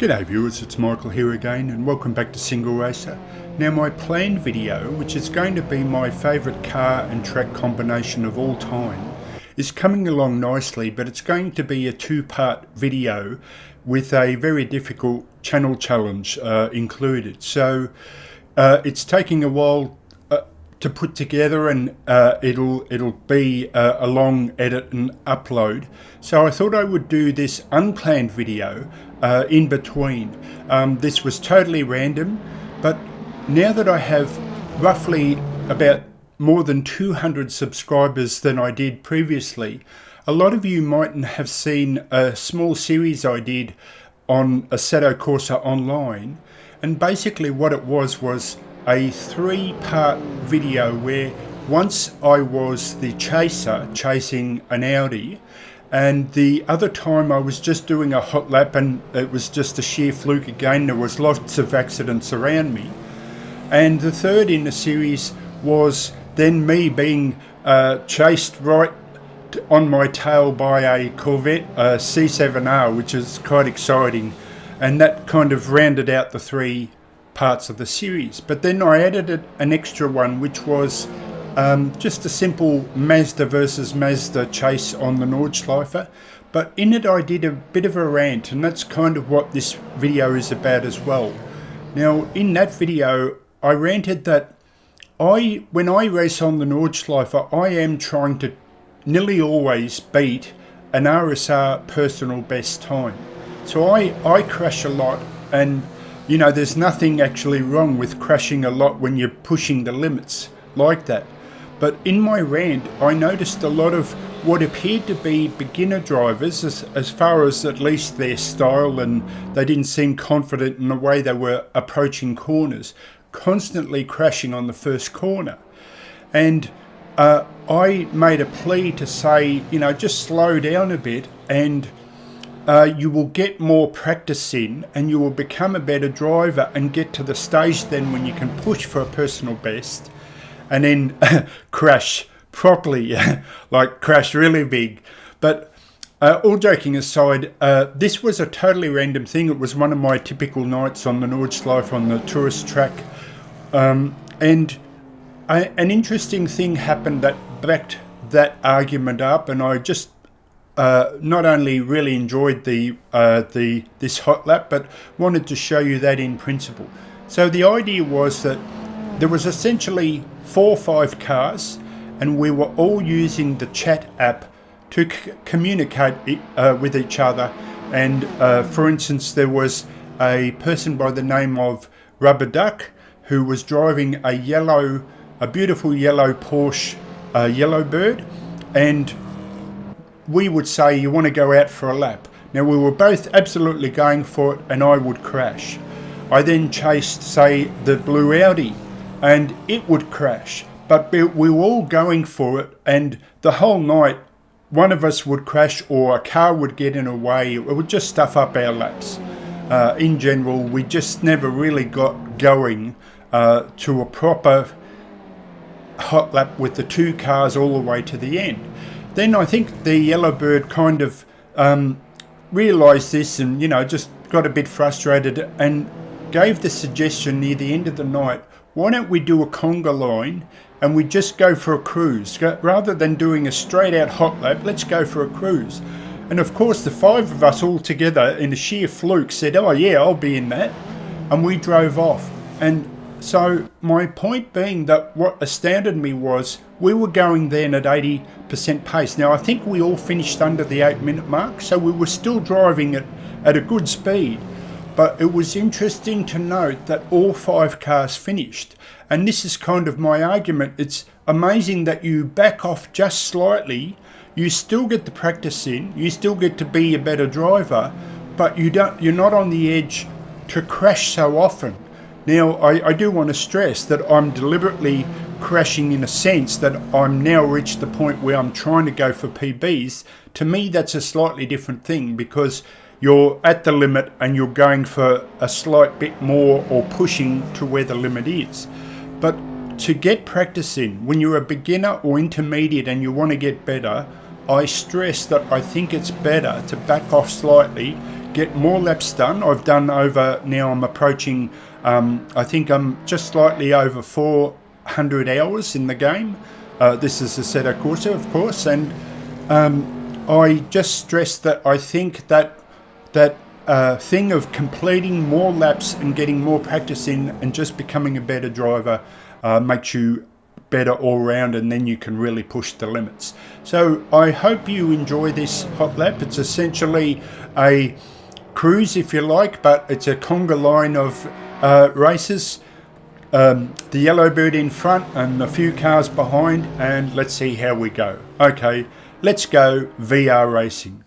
G'day viewers, it's Michael here again and welcome back to SingleRacer. Now my planned video, which is going to be my favourite car and track combination of all time, is coming along nicely, but it's going to be a two-part video with a very difficult channel challenge included. So it's taking a while to put together, and it'll be a long edit and upload. So I thought I would do this unplanned video in between. This was totally random, but now that I have roughly about more than 200 subscribers than I did previously, a lot of you mightn't have seen a small series I did on Assetto Corsa Online, and basically what it was a three-part video where once I was the chaser chasing an Audi, and the other time I was just doing a hot lap, and it was just a sheer fluke again. There was lots of accidents around me. And the third in the series was then me being chased right on my tail by a Corvette C7R, which is quite exciting, and that kind of rounded out the three parts of the series. But then I added an extra one, which was just a simple Mazda versus Mazda chase on the Nordschleife. But in it I did a bit of a rant, and that's kind of what this video is about as well. Now in that video I ranted that when I race on the Nordschleife, I am trying to nearly always beat an RSR personal best time. So I crash a lot, and you know, there's nothing actually wrong with crashing a lot when you're pushing the limits like that. But in my rant, I noticed a lot of what appeared to be beginner drivers, as far as at least their style, and they didn't seem confident in the way they were approaching corners, constantly crashing on the first corner. And I made a plea to say, you know, just slow down a bit, and you will get more practice in, and you will become a better driver and get to the stage then when you can push for a personal best and then crash properly, like crash really big. But all joking aside, this was a totally random thing. It was one of my typical nights on the Nordschleife on the tourist track, and an interesting thing happened that backed that argument up, and I just not only really enjoyed this hot lap, but wanted to show you that in principle. So the idea was that there was essentially 4 or 5 cars, and we were all using the chat app to communicate with each other. And for instance, there was a person by the name of RubberDuck who was driving a beautiful yellow Porsche Yellowbird, and we would say, you want to go out for a lap. Now we were both absolutely going for it, and I would crash. I then chased, say, the blue Audi, and it would crash. But we were all going for it, and the whole night one of us would crash, or a car would get in a way. It would just stuff up our laps. In general, we just never really got going to a proper hot lap with the 2 cars all the way to the end. Then I think the Yellowbird kind of realised this, and you know, just got a bit frustrated and gave the suggestion near the end of the night, why don't we do a conga line and we just go for a cruise? Rather than doing a straight out hot lap, let's go for a cruise. And of course the 5 of us all together in a sheer fluke said, oh yeah, I'll be in that. And we drove off. And so my point being that what astounded me was we were going then at 80% pace. Now I think we all finished under the 8-minute mark, so we were still driving it at a good speed. But it was interesting to note that all 5 cars finished. And this is kind of my argument. It's amazing that you back off just slightly, you still get the practice in, you still get to be a better driver, but you're not on the edge to crash so often. Now, I do want to stress that I'm deliberately crashing in a sense that I'm now reached the point where I'm trying to go for PBs. To me, that's a slightly different thing, because you're at the limit and you're going for a slight bit more, or pushing to where the limit is. But to get practice in, when you're a beginner or intermediate and you want to get better, I stress that I think it's better to back off slightly, get more laps done. I've done over, now I'm approaching, I think I'm just slightly over 400 hours in the game. This is Assetto Corsa, of course, and I just stress that I think that thing of completing more laps and getting more practice in and just becoming a better driver makes you better all round, and then you can really push the limits. So I hope you enjoy this hot lap. It's essentially a cruise, if you like, but it's a conga line of races. The Yellowbird in front and a few cars behind, and let's see how we go. Okay, let's go VR racing.